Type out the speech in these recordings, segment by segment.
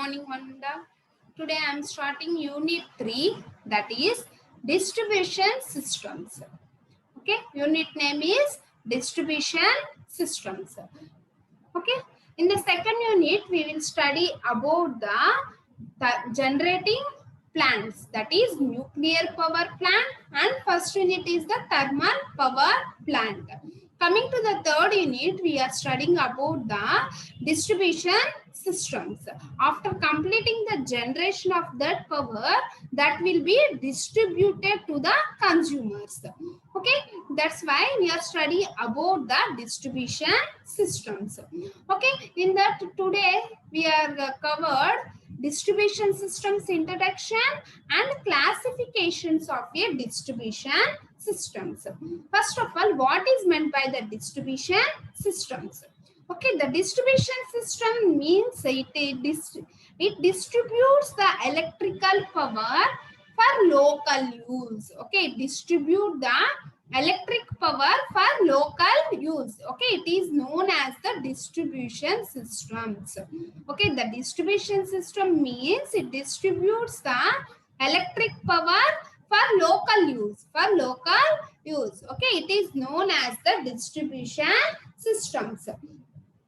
morning, Manda. Today I am starting Unit 3, that is Distribution Systems. Okay, unit name is Distribution Systems. Okay, in the second unit we will study about the generating plants, that is nuclear power plant, and first unit is the thermal power plant. Coming to the third unit, we are studying about the distribution systems. After completing the generation of that power, that will be distributed to the consumers. Okay, that's why we are studying about the distribution systems. Okay, in that today we are covered distribution systems introduction and classifications of a distribution systems. First of all, what is meant by the distribution systems? Okay, the distribution system means it distributes the electrical power for local use. Okay, distribute the electric power for local use. Okay, it is known as the distribution systems. Okay, the distribution system means it distributes the electric power for local use. Okay, it is known as the distribution systems.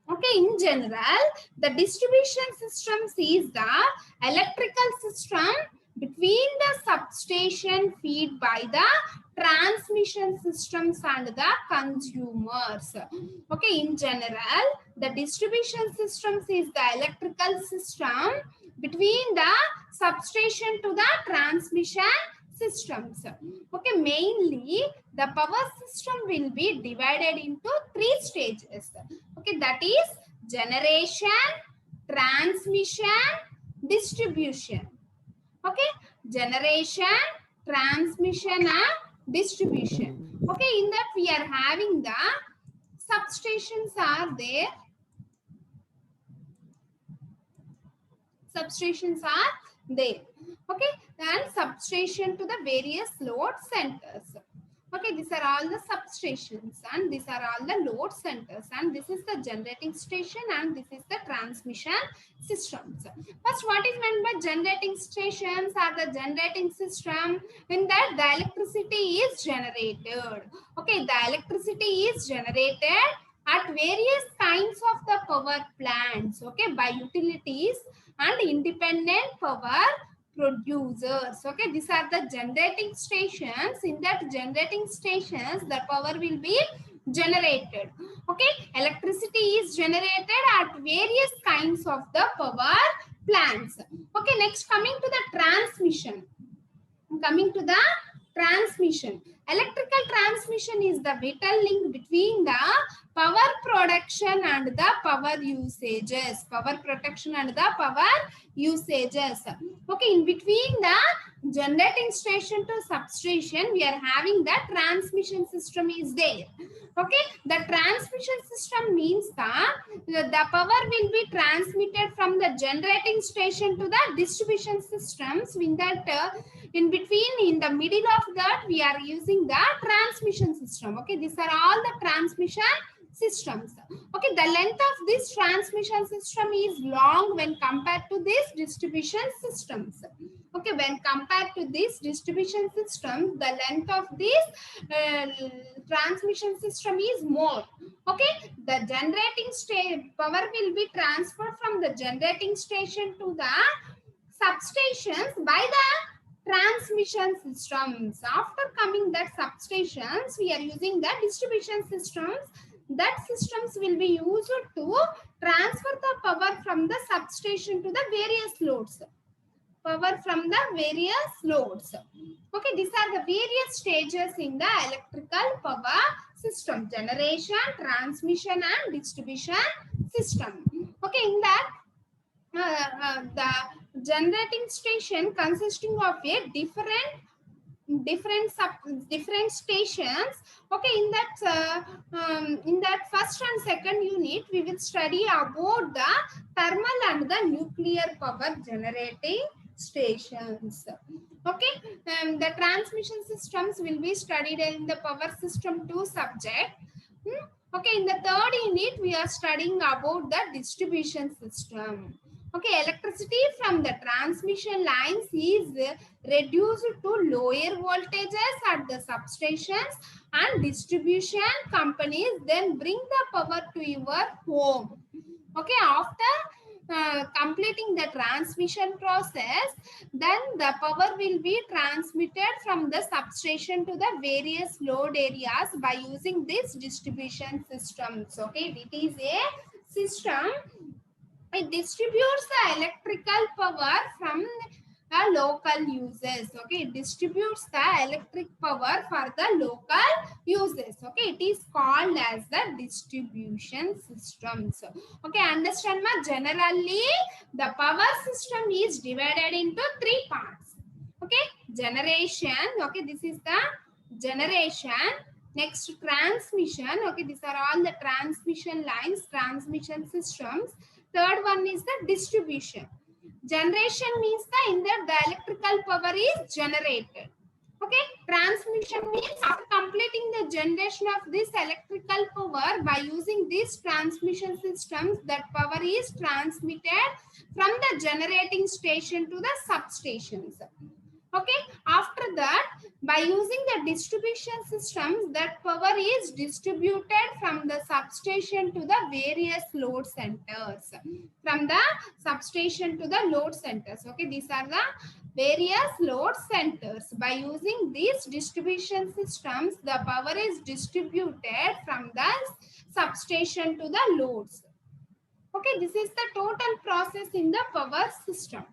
Okay, in general, the distribution systems is the electrical system between the substation feed by the transmission systems and the consumers. Okay, in general, the distribution systems is the electrical system between the substation to the transmission systems. Okay, mainly the power system will be divided into 3 stages. Okay, that is generation, transmission, distribution. Okay, generation, transmission and distribution. Okay, in that we are having the substations are there. Substations are there. Okay, and substation to the various load centers. Okay, these are all the substations and these are all the load centers, and this is the generating station and this is the transmission systems. First, what is meant by generating stations or the generating system? In that the electricity is generated. Okay, the electricity is generated at various kinds of the power plants, okay, by utilities and independent power producers. Okay, these are the generating stations. In that generating stations, the power will be generated. Okay, electricity is generated at various kinds of the power plants. Okay, next coming to the transmission. Electrical transmission is the vital link between the power production and the power usages. Okay, in between the generating station to substation, we are having the transmission system is there. Okay, the transmission system means the power will be transmitted from the generating station to the distribution systems. In that in between, in the middle of that, we are using the transmission system. Okay, these are all the transmission systems. Okay, the length of this transmission system is long when compared to this distribution systems. Okay, when compared to this distribution system, the length of this transmission system is more. Okay, the generating power will be transferred from the generating station to the substations by the transmission systems. After coming that substations, we are using the distribution systems. That systems will be used to transfer the power from the substation to the various loads. Okay, these are the various stages in the electrical power system: generation, transmission and distribution system. Okay, in that the generating station consisting of a different stations. Okay, in that first and second unit, we will study about the thermal and the nuclear power generating stations. Okay, the transmission systems will be studied in the power system 2 subject. Okay, in the third unit, we are studying about the distribution system. Okay, electricity from the transmission lines is reduced to lower voltages at the substations, and distribution companies then bring the power to your home. Okay, after completing the transmission process, then the power will be transmitted from the substation to the various load areas by using this distribution systems. Okay, it is a system. It distributes the electrical power from the local uses. Okay, it distributes the electric power for the local uses. Okay, it is called as the distribution systems. Okay, understand ma? Generally the power system is divided into three parts. Okay, generation. Okay, this is the generation. Next, transmission. Okay, these are all the transmission lines, transmission systems. Third one is the distribution. Generation means in that the electrical power is generated. Okay, transmission means after completing the generation of this electrical power by using these transmission systems, that power is transmitted from the generating station to the substations. Okay, after that, by using the distribution systems, that power is distributed from the substation to the various load centers. From the substation to the load centers. Okay, these are the various load centers. By using these distribution systems, the power is distributed from the substation to the loads. Okay, this is the total process in the power system.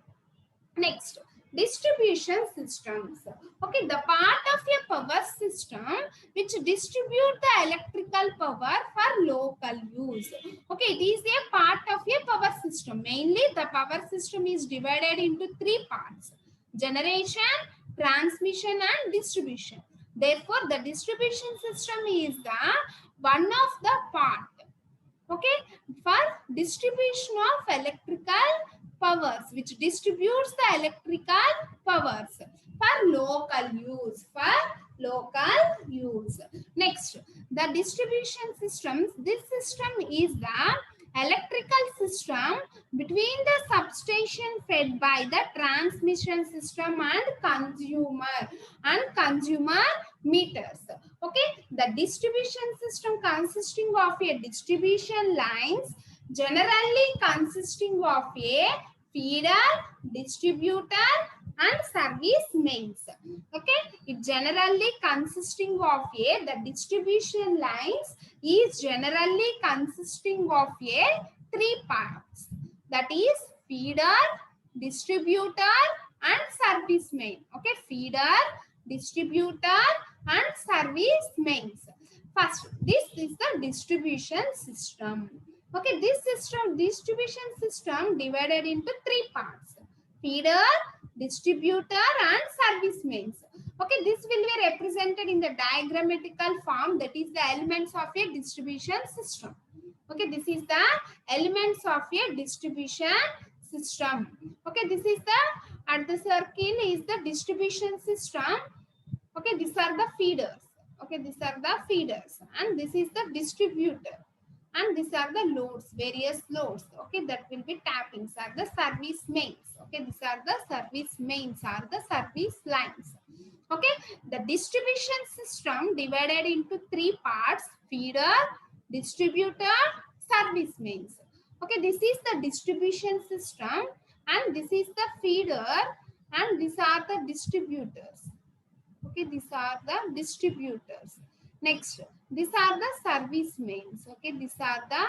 Next, distribution systems. Okay, the part of a power system which distribute the electrical power for local use. Okay, it is a part of a power system. Mainly the power system is divided into three parts: generation, transmission and distribution. Therefore, the distribution system is the one of the part. Okay, for distribution of electrical powers, which distributes the electrical powers for local use. Next, the distribution systems. This system is the electrical system between the substation fed by the transmission system and consumer meters. Okay, the distribution system consisting of a distribution lines, generally consisting of a feeder, distributor and service mains. Okay, it generally consisting of the distribution lines is generally consisting of three parts, that is feeder, distributor and service main. Okay, feeder, distributor and service mains. First, this is the distribution system. Okay, this distribution system divided into three parts: feeder, distributor and service mains. Okay, this will be represented in the diagrammatical form, that is the elements of a distribution system. Okay, this is the elements of a distribution system. Okay, this is the, at the circle is the distribution system. Okay, these are the feeders. Okay, these are the feeders and this is the distributor. And these are the loads, various loads. Okay, that will be tappings are the service mains. Okay, these are the service mains, are the service lines. Okay, the distribution system divided into three parts: feeder, distributor, service mains. Okay, this is the distribution system and this is the feeder and these are the distributors. Okay, these are the distributors. Next, these are the service mains. Okay, these are the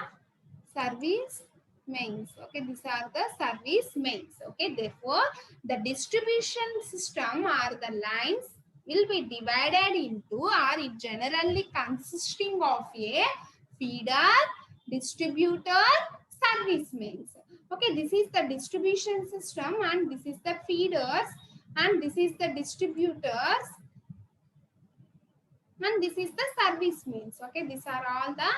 service mains. Okay, these are the service mains. Okay, therefore, the distribution system or the lines will be divided into, or it generally consisting of a feeder, distributor, service mains. Okay, this is the distribution system and this is the feeders and this is the distributors and this is the service mains. Okay, these are all the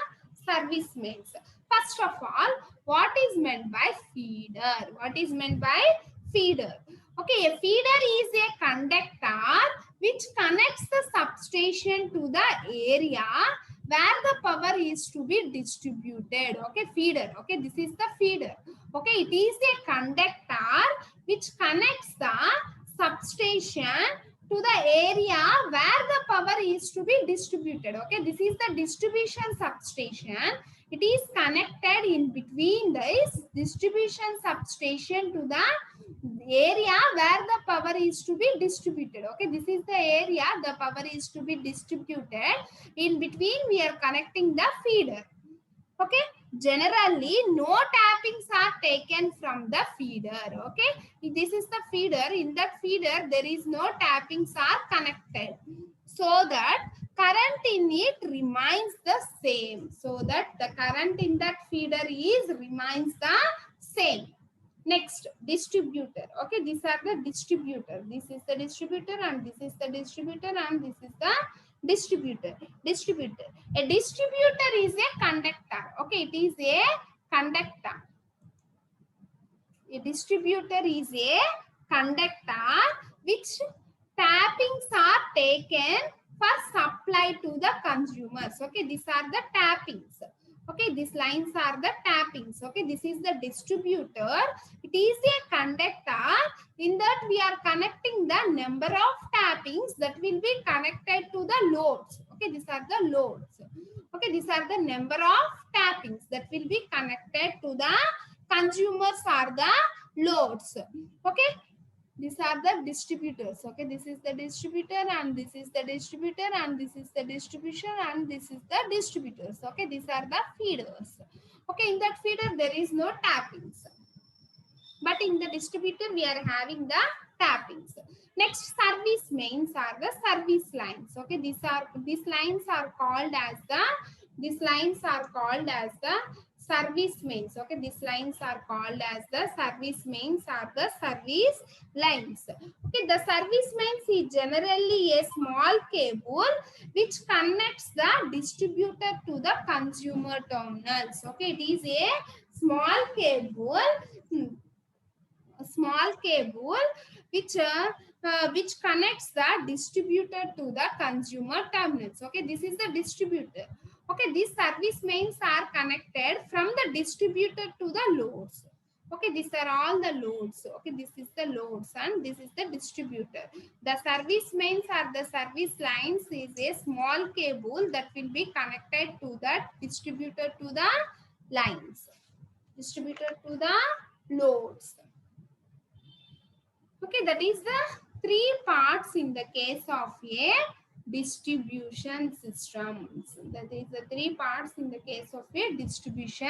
service mains. First of all, what is meant by feeder? What is meant by feeder? Okay, a feeder is a conductor which connects the substation to the area where the power is to be distributed. Okay, feeder. Okay, this is the feeder. Okay, it is a conductor which connects the substation to the area where the power is to be distributed. Okay, this is the distribution substation. It is connected in between this distribution substation to the area where the power is to be distributed. Okay, this is the area the power is to be distributed. In between we are connecting the feeder. Okay, generally no tappings are taken from the feeder. Okay, this is the feeder. In that feeder there is no tappings are connected, so that current in it remains the same. So that the current in that feeder is remains the same. Next, distributor. Okay, these are the distributor. This is the distributor and this is the distributor and this is the distributor. Distributor. A distributor is a conductor. Okay, it is a conductor. A distributor is a conductor which tappings are taken for supply to the consumers. Okay, these are the tappings. Okay, these lines are the tappings. Okay, this is the distributor. It is a conductor. In that we are connecting the number of tappings that will be connected to the loads. Okay, these are the loads. Okay, these are the number of tappings that will be connected to the consumers are the loads. Okay, these are the distributors. Okay, this is the distributor and this is the distributor and this is the distribution and this is the distributors. Okay, these are the feeders. Okay, in that feeder there is no tappings, but in the distributor we are having the tappings. Next, service mains are the service lines. Okay, these lines are called as the service mains. Okay, these lines are called as the service mains or the service lines. Okay, the service mains is generally a small cable which connects the distributor to the consumer terminals. Okay, it is a small cable. A small cable which connects the distributor to the consumer terminals. Okay, this is the distributor. Okay, these service mains are connected from the distributor to the loads. Okay, these are all the loads. Okay, this is the loads and this is the distributor. The service mains or the service lines is a small cable that will be connected to that distributor to the lines, distributor to the loads. Okay, that is the three parts in the case of a distribution system. That is the three parts in the case of a distribution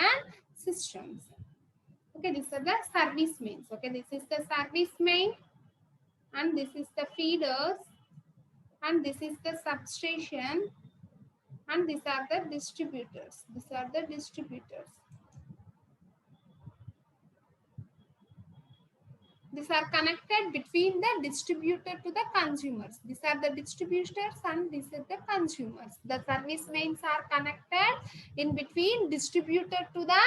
systems. Okay, these are the service mains. Okay, this is the service main and this is the feeders and this is the substation and these are the distributors. These are the distributors. These are connected between the distributor to the consumers. These are the distributors and these are the consumers. The service mains are connected in between distributor to the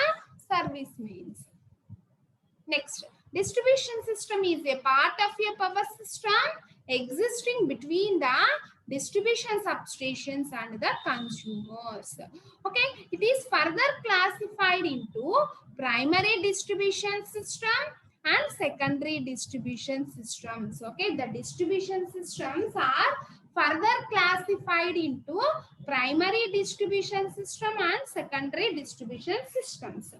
service mains. Next, distribution system is a part of a power system existing between the distribution substations and the consumers. Okay, it is further classified into primary distribution system and secondary distribution systems. Okay, the distribution systems are further classified into primary distribution system and secondary distribution systems.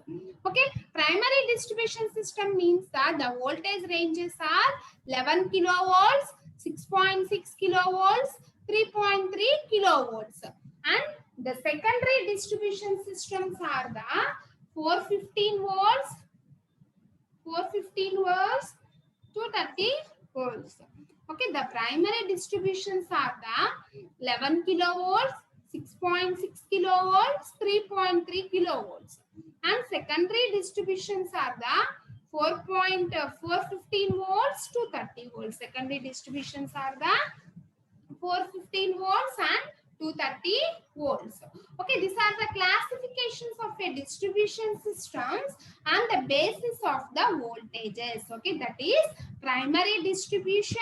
Okay, primary distribution system means that the voltage ranges are 11 kilovolts, 6.6 kilovolts, 3.3 kilovolts, and the secondary distribution systems are the 415 volts, 230 volts. Okay, the primary distributions are the 11 kilovolts, 6.6 kilovolts, 3.3 kilovolts, and secondary distributions are the 415 volts to 30 volts. Secondary distributions are the 415 volts and 230 volts. Okay, these are the classifications of a distribution systems and the basis of the voltages. Okay, that is primary distribution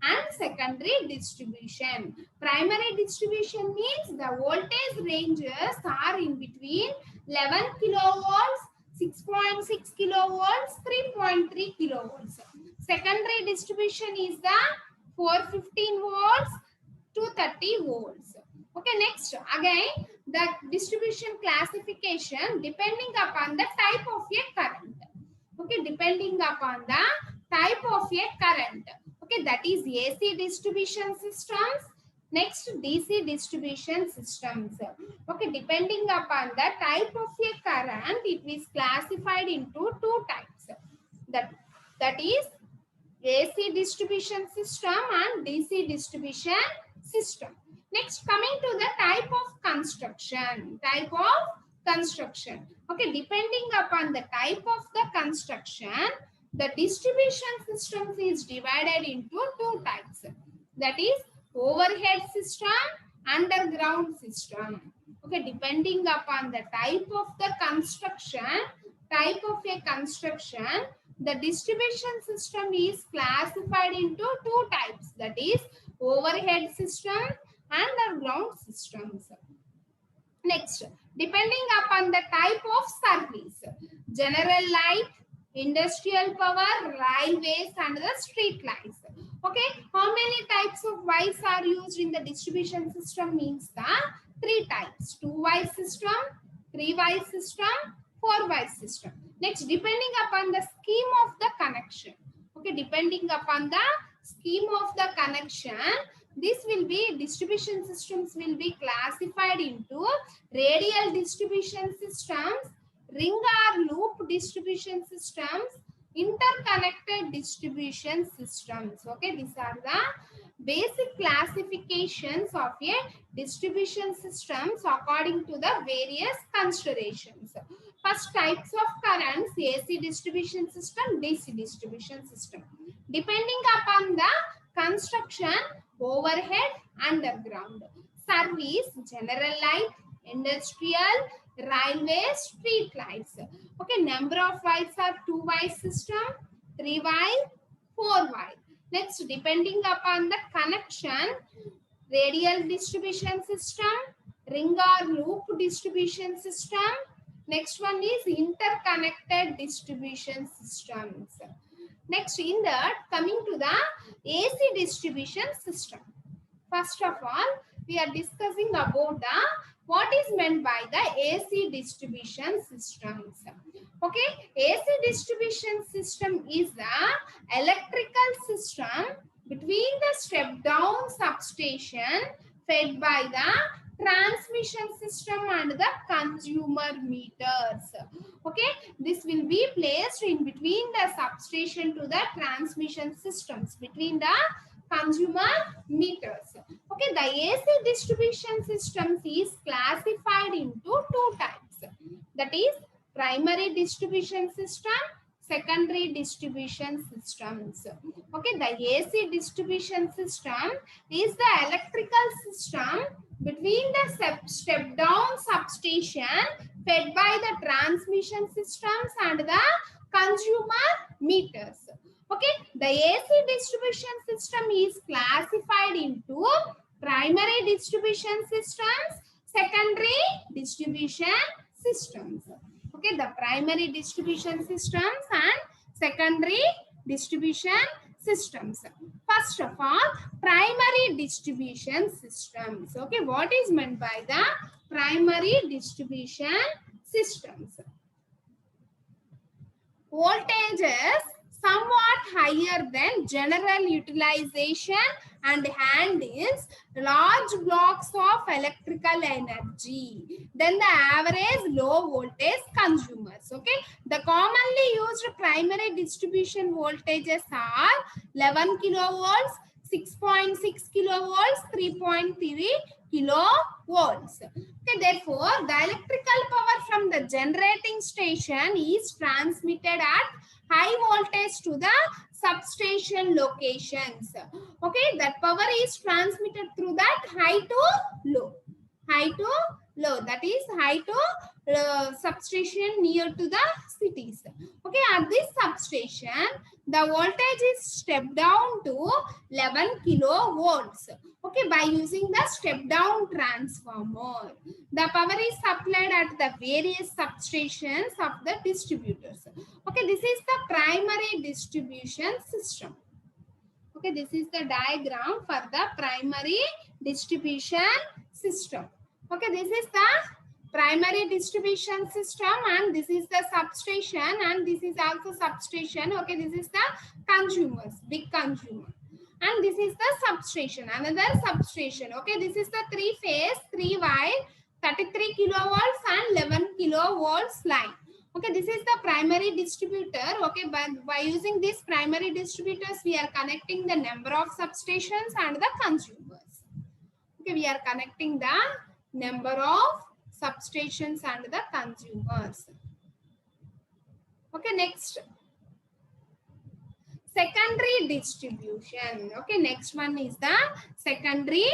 and secondary distribution. Primary distribution means the voltage ranges are in between 11 kilovolts, 6.6 kilovolts, 3.3 kilovolts. Secondary distribution is the 415 volts to 30 volts. Okay, next again the distribution classification depending upon the type of a current. Okay, depending upon the type of a current. Okay, that is AC distribution systems. Next, DC distribution systems. Okay, depending upon the type of a current, it is classified into two types. That is AC distribution system and DC distribution system. Next, coming to the type of construction. Type of construction. Okay, depending upon the type of the construction, the distribution system is divided into two types. That is overhead system, underground system. Okay, depending upon the type of the construction, the distribution system is classified into two types. That is overhead system, underground systems. Next, depending upon the type of service, general light, industrial power, railways and the street lights. Okay, how many types of wires are used in the distribution system means the three types: 2-wire system, 3-wire system, 4-wire system. Next, depending upon the scheme of the connection. Okay, depending upon the scheme of the connection, this will be distribution systems will be classified into radial distribution systems, ring or loop distribution systems, interconnected distribution systems. Okay, these are the basic classifications of a distribution systems according to the various considerations. First, types of currents: AC distribution system, DC distribution system. Depending upon the construction, overhead, underground. Service, general light, industrial, railways, street lights. Okay, number of wires are 2-wire system, 3-wire, 4-wire. Next, depending upon the connection, radial distribution system, ring or loop distribution system. Next one is interconnected distribution systems. Next, in that, coming to the AC distribution system. First of all, we are discussing about the what is meant by the AC distribution systems. Okay, AC distribution system is the electrical system between the step-down substation fed by the transmission system and the consumer meters. Okay, this will be placed in between the substation to the transmission systems, between the consumer meters. Okay, the AC distribution systems is classified into two types. That is primary distribution system, secondary distribution systems. Okay, the AC distribution system is the electrical system between the step-down substation fed by the transmission systems and the consumer meters. Okay, the AC distribution system is classified into primary distribution systems, secondary distribution systems. Okay, the primary distribution systems and secondary distribution systems. First of all, primary distribution systems. Okay, what is meant by the primary distribution systems? Voltages somewhat higher than general utilization and handles large blocks of electrical energy than the average low voltage consumers. Okay, the commonly used primary distribution voltages are 11 kilovolts, 6.6 kilovolts, 3.3 kilovolts. Okay, therefore, the electrical power from the generating station is transmitted at high voltage to the substation locations. Okay, that power is transmitted through that high to low, that is high to substation near to the cities. Okay, at this substation the voltage is stepped down to 11 kilovolts. Okay, by using the step down transformer, the power is supplied at the various substations of the distributors. Okay, this is the primary distribution system. Okay, this is the diagram for the primary distribution system. Okay, this is the primary distribution system, and this is the substation, and this is also substation. Okay, this is the consumers, big consumer, and this is the substation, another substation. Okay, this is the three phase, three wire, 33 kilovolts and 11 kilovolts line. Okay, this is the primary distributor. Okay, by using these primary distributors, we are connecting the number of substations and the consumers. Okay, we are connecting the number of substations and the consumers. Okay, next, secondary distribution. Okay, next one is the secondary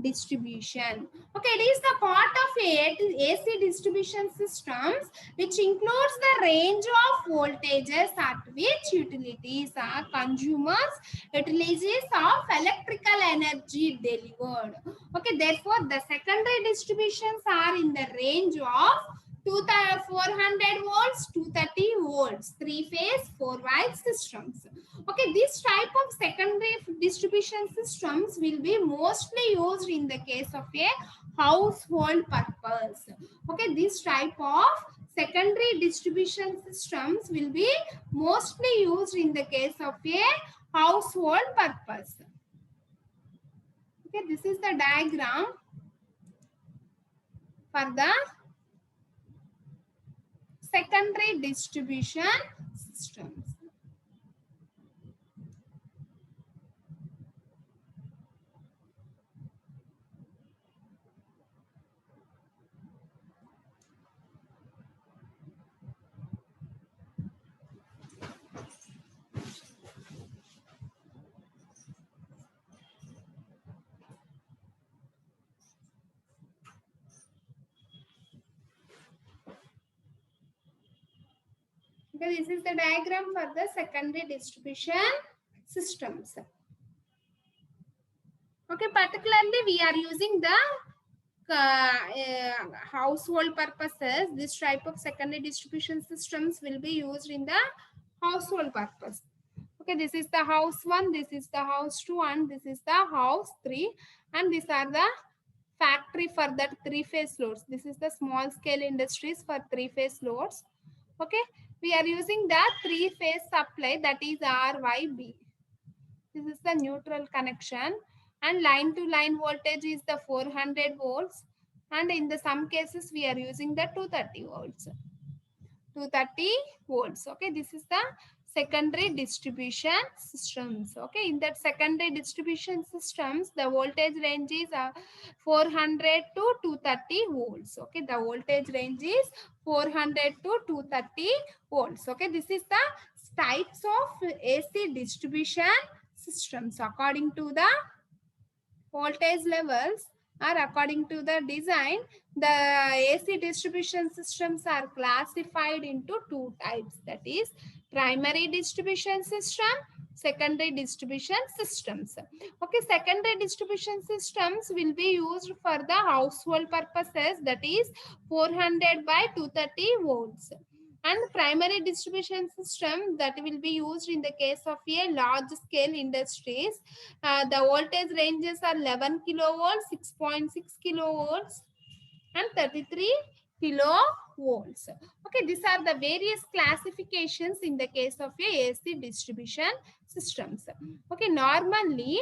distribution. Okay, it is the part of AC distribution systems which includes the range of voltages at which utilities are consumers utilities of electrical energy delivered. Okay, therefore the secondary distributions are in the range of 400 volts, 230 volts, three phase, four wire systems. Okay, this type of secondary distribution systems will be mostly used in the case of a household purpose. Okay, this type of secondary distribution systems will be mostly used in the case of a household purpose. Okay, this is the diagram for the secondary distribution systems. Okay, this is the diagram for the secondary distribution systems. Okay, particularly we are using the household purposes. This type of secondary distribution systems will be used in the household purpose. Okay, this is the house 1, this is the house 2, and this is the house 3, and these are the factory for that three phase loads. This is the small scale industries for three phase loads. Okay, we are using the three phase supply, that is RYB. This is the neutral connection, and line to line voltage is the 400 volts, and in the some cases we are using the 230 volts. 230 volts. Okay, this is the secondary distribution systems. Okay, in that secondary distribution systems, the voltage range is 400 to 230 volts. Okay, the voltage range is 400 to 230 volts. Okay, this is the types of AC distribution systems according to the voltage levels, or according to the design. The AC distribution systems are classified into two types, that is primary distribution system, secondary distribution systems. Okay, secondary distribution systems will be used for the household purposes, that is 400 by 230 volts. And primary distribution system that will be used in the case of a large scale industries. The voltage ranges are 11 kilovolts, 6.6 kilovolts, and 33 kilovolts. Okay, these are the various classifications in the case of a AC distribution systems. Okay, normally,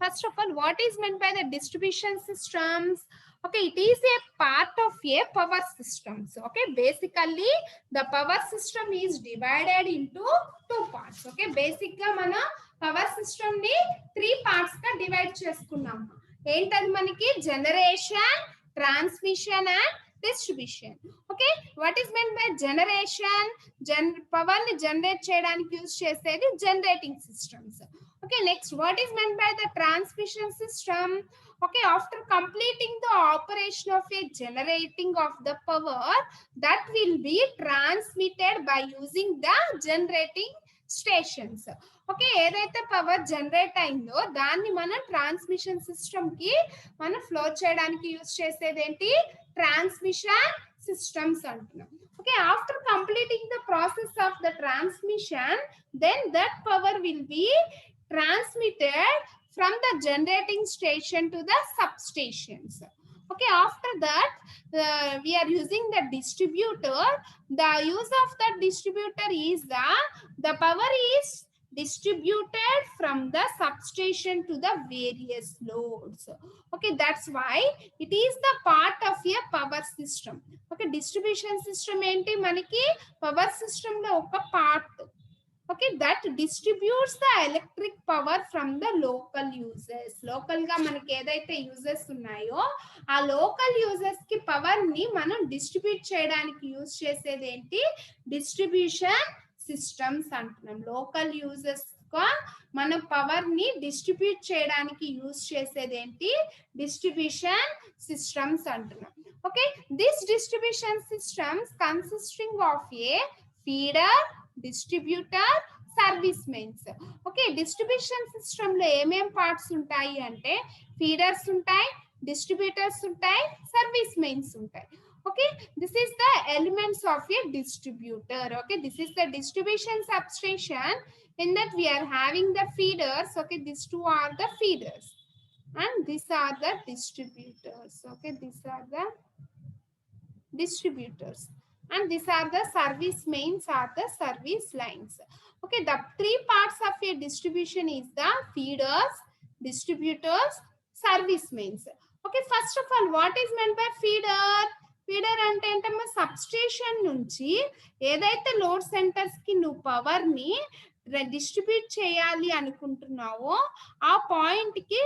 first of all, what is meant by the distribution systems? Okay, it is a part of a power system. So, okay, basically the power system is divided into two parts. Okay, basically mana power system ni three parts ka divide cheskunnam. Entadi maniki generation, transmission and distribution. Okay, what is meant by generation? Power ni generate cheyadaniki use chesedi generating systems. Okay, next, what is meant by the transmission system? Okay, after completing the operation of a generating of the power, that will be transmitted by using the generating stations. Okay, ఏదైతే power generate అయిందో దాన్ని మన transmission system కి మనం flow చేయడానికి use చేసేది ఏంటి, transmission systems అంటున్నాం. Okay, after completing the process of the transmission, then that power will be transmitted from the generating station to the substations. Okay, after that we are using the distributor. The use of the distributor is the power is distributed from the substation to the various loads. Okay, that's why it is the part of a power system. Okay, distribution system enti manaki power system lo oka part. Okay, that distributes the electric power from the local users. Local ga manaki edaithe users unnayo aa local users ki power ni manam distribute cheyadaniki use chesedi enti, distribution systems antunnam. Local users గా మన power ని distribute చేయడానికి use చేసేది ఏంటి, distribution systems అంటున్నాం. Okay, this distribution systems consisting of A feeder, distributor, service mains. Okay, distribution system లో ఏమేం parts ఉంటాయి అంటే ఫీడర్స్ ఉంటాయి, డిస్ట్రిబ్యూటర్స్ ఉంటాయి, సర్వీస్ మెయిన్స్ ఉంటాయి. Okay, this is the elements of a distributor. Okay, this is the distribution substation. In that we are having the feeders. Okay, these two are the feeders and these are the distributors. Okay, these are the distributors and these are the service mains or the service lines. Okay, the three parts of a distribution is the feeders, distributors, service mains. Okay, first of all, what is meant by feeder? Feeder అంటే ఏంటమ్మా, substation నుంచి ఏదైతే load centres కి నువ్వు power ని distribute చేయాలి అనుకుంటున్నావో ఆ point కి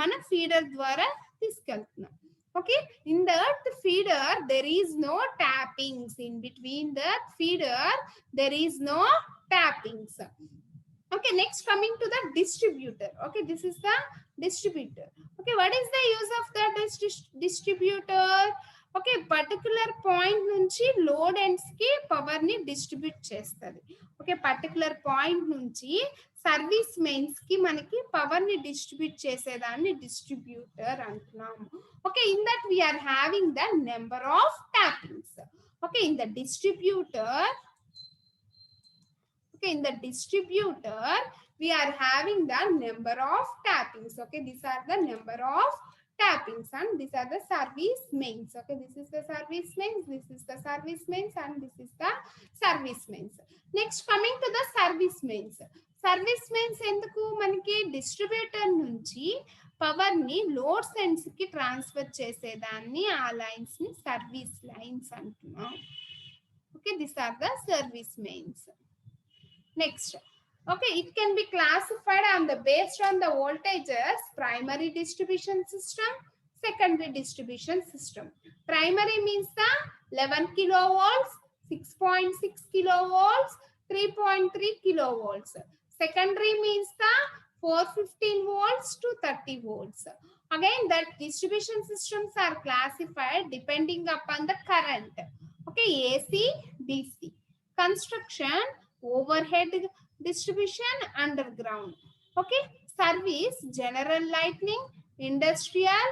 మన ఫీడర్ ద్వారా తీసుకెళ్తున్నాం. Okay, in that feeder there is no tappings. In between that feeder there is no tappings. Okay, next coming to the distributor. Okay, this is the distributor. Okay, what is the use of the distributor? Okay, particular point నుంచి load ends కి power ని distribute చేస్తుంది. Okay, particular point నుంచి service mains కి మనకి power ని distribute చేసేదాన్ని distributor అంటున్నాము. Okay, in that we are having the number of tappings. Okay, in the distributor, okay, in the distributor we are having the number of tappings. Okay, these are the number of tappings and these are the service mains. Okay, this is the service mains, this is the service mains and this is the service mains. Next coming to the service mains. Service mains enduku maniki distributor nunchi power ni load sense ki transfer chesedanni aa lines ni service lines antunnam. Okay, these are the service mains. Next, okay, it can be classified on the based on the voltages: primary distribution system, secondary distribution system. Primary means the 11 kilovolts, 6.6 kilovolts, 3.3 kilovolts. Secondary means the 415 volts to 30 volts. Again, that distribution systems are classified depending upon the current. Okay, AC, DC. Construction, overhead distribution, underground. Okay, service, general lighting, industrial,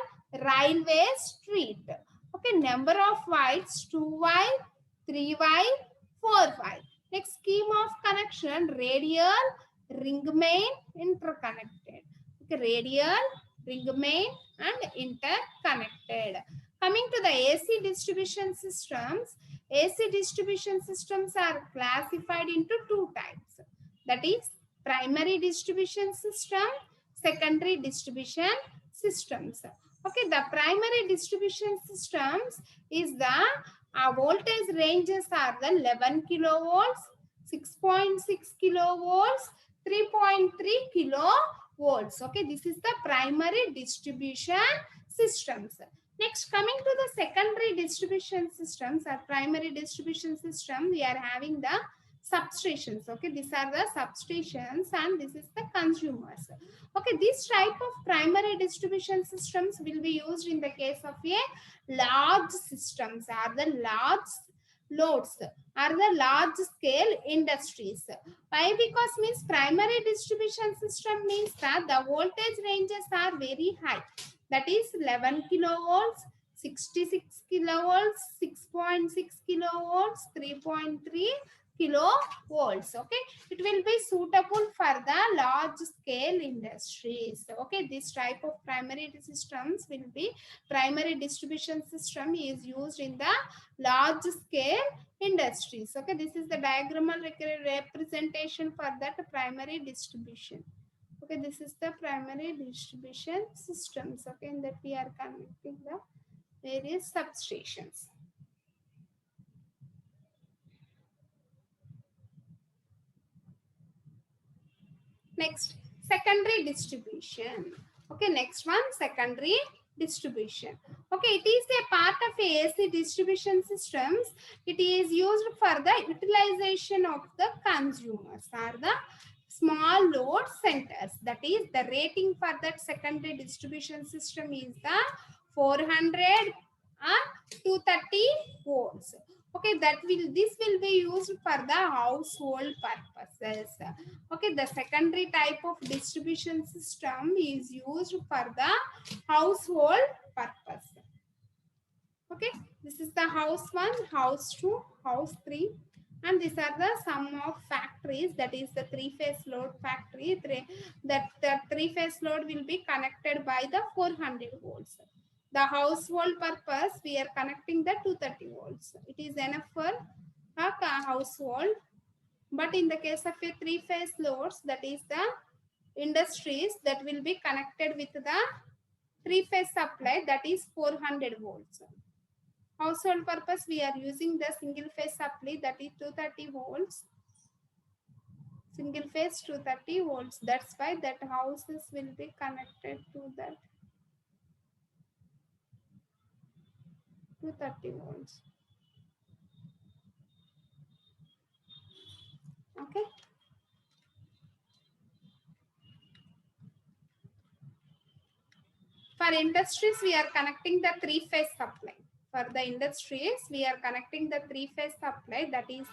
railway, street. Okay, number of wires: 2 wire, 3 wire, 4 wire. Next, scheme of connection: radial, ring main, interconnected. Okay, radial, ring main and interconnected. Coming to the AC distribution systems, AC distribution systems are classified into two types. That is primary distribution system, secondary distribution systems. Okay, the primary distribution systems is the voltage ranges are the 11 kilovolts, 6.6 kilovolts, 3.3 kilovolts. Okay, this is the primary distribution systems. Next, coming to the secondary distribution systems or primary distribution system, we are having the substations. Okay, these are the substations and this is the consumers. Okay, this type of primary distribution systems will be used in the case of a large systems or the large loads or the large scale industries. Why? Because means primary distribution system means that the voltage ranges are very high, that is 11 kilovolts, 66 kilovolts, 6.6 kilovolts, 3.3 kilovolts. Okay, it will be suitable for the large scale industries. Okay, this type of primary systems will be, primary distribution system is used in the large scale industries. Okay, this is the diagrammal representation for that primary distribution. Okay, this is the primary distribution systems. Okay, in that we are connecting the various substations. Next, secondary distribution. Okay, next one, secondary distribution. Okay, it is a part of AC distribution systems. It is used for the utilization of the consumers or the small load centers. That is, the rating for that secondary distribution system is the 400 or 230 volts. Okay, this will be used for the household purposes. Okay, the secondary type of distribution system is used for the household purpose. Okay, this is the house 1, house 2, house 3, and these are the sum of factories, that is the three-phase load factory. That the three-phase load will be connected by the 400 volts. The household purpose, we are connecting the 230 volts. It is enough for a household. But in the case of a three-phase loads, that is the industries, that will be connected with the three-phase supply, that is 400 volts. Household purpose, we are using the single-phase supply, that is 230 volts. Single phase 230 volts. That's why that houses will be connected to that 230 volts. Okay. For industries, we are connecting the three-phase supply. For the industries, we are connecting the three-phase supply. That is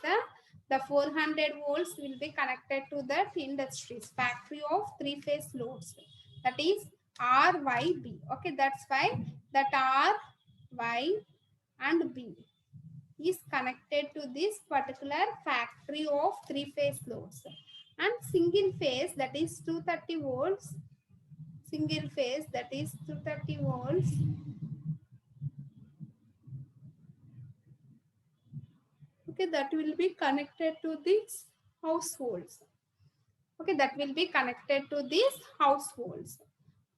the 400 volts will be connected to that industries, factory of three-phase loads. That is RYB. Okay, that's why that R, Y, and B is connected to this particular factory of three-phase loads. And single phase, that is 230 volts. Single phase, that is 230 volts. Okay, that will be connected to these households. Okay, that will be connected to these households.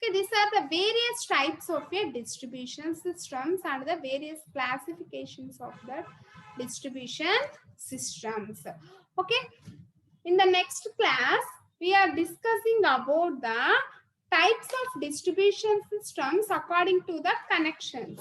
Okay, these are the various types of a distribution systems and the various classifications of the distribution systems. Okay, in the next class, we are discussing about the types of distribution systems according to the connections.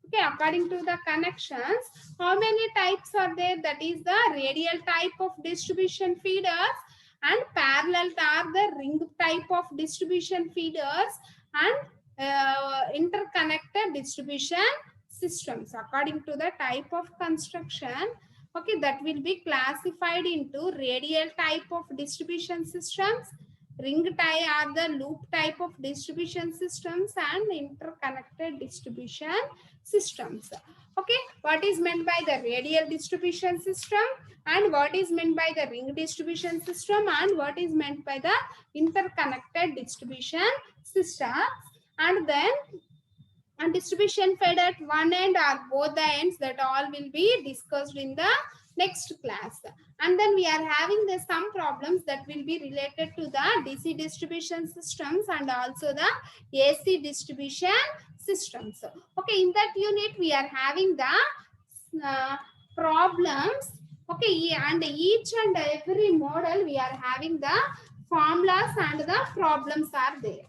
Okay, according to the connections, how many types are there? That is the radial type of distribution feeders and parallel are the ring type of distribution feeders and interconnected distribution systems. According to the type of construction, okay, that will be classified into radial type of distribution systems, ring tie or the loop type of distribution systems, and interconnected distribution systems. Okay, what is meant by the radial distribution system and what is meant by the ring distribution system and what is meant by the interconnected distribution system, and then and distribution fed at one end or both the ends, that all will be discussed in the next class. And then we are having the some problems that will be related to the DC distribution systems and also the AC distribution systems. Okay, in that unit we are having the problems. Okay, and each and every model we are having the formulas and the problems are there.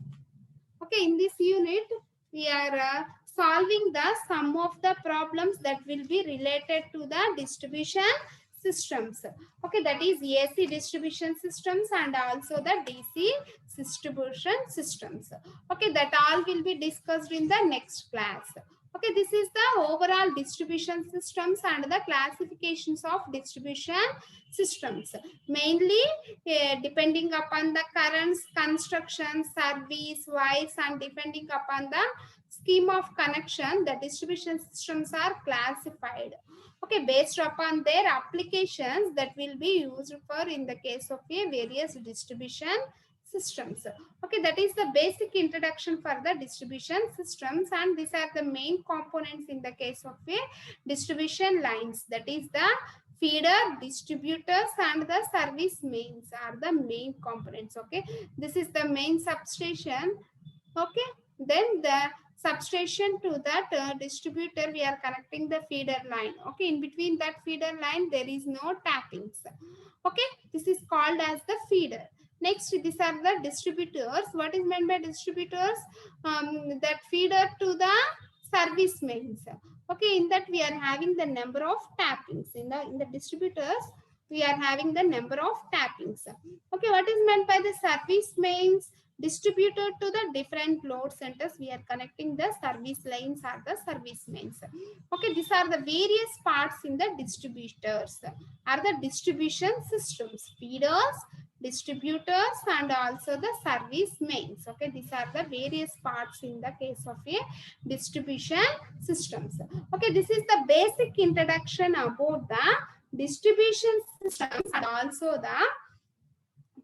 Okay, in this unit we are solving the sum of the problems that will be related to the distribution systems. Okay, that is AC distribution systems and also the DC distribution systems. Okay, that all will be discussed in the next class. Okay, this is the overall distribution systems and the classifications of distribution systems. Mainly depending upon the currents, construction, service, wise, and depending upon the scheme of connection, the distribution systems are classified. Okay, based upon their applications that will be used for in the case of a various distribution systems. Okay, that is the basic introduction for the distribution systems, and these are the main components in the case of a distribution lines. That is the feeder, distributors, and the service mains are the main components. Okay, this is the main substation. Okay, then the substation to that distributor, we are connecting the feeder line. Okay, in between that feeder line there is no tappings. Okay, this is called as the feeder. Next, these are the distributors. What is meant by distributors? That feeder to the service mains. Okay, in that we are having the number of tappings. In the distributors we are having the number of tappings. Okay, what is meant by the service mains? Distributed to the different load centers, we are connecting the service lines or the service mains. Okay, these are the various parts in the distributors are the distribution systems: feeders, distributors, and also the service mains. Okay, these are the various parts in the case of a distribution systems. Okay, this is the basic introduction about the distribution systems and also the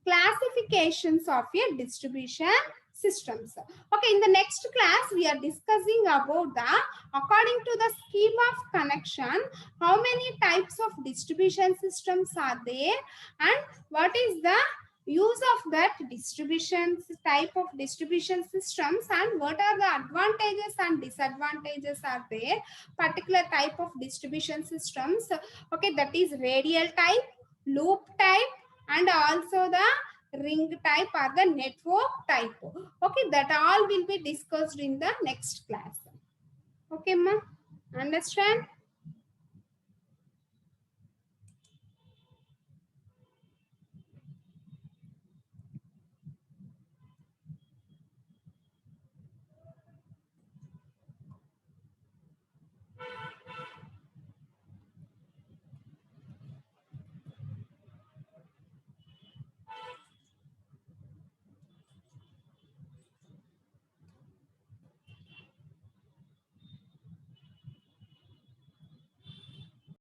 classifications of a distribution systems. Okay, in the next class we are discussing about the, according to the scheme of connection, how many types of distribution systems are there and what is the use of that distribution type of distribution systems and what are the advantages and disadvantages are there particular type of distribution systems. Okay, that is radial type, loop type, and also the ring type or the network type. Okay, that all will be discussed in the next class. Okay, ma, understand?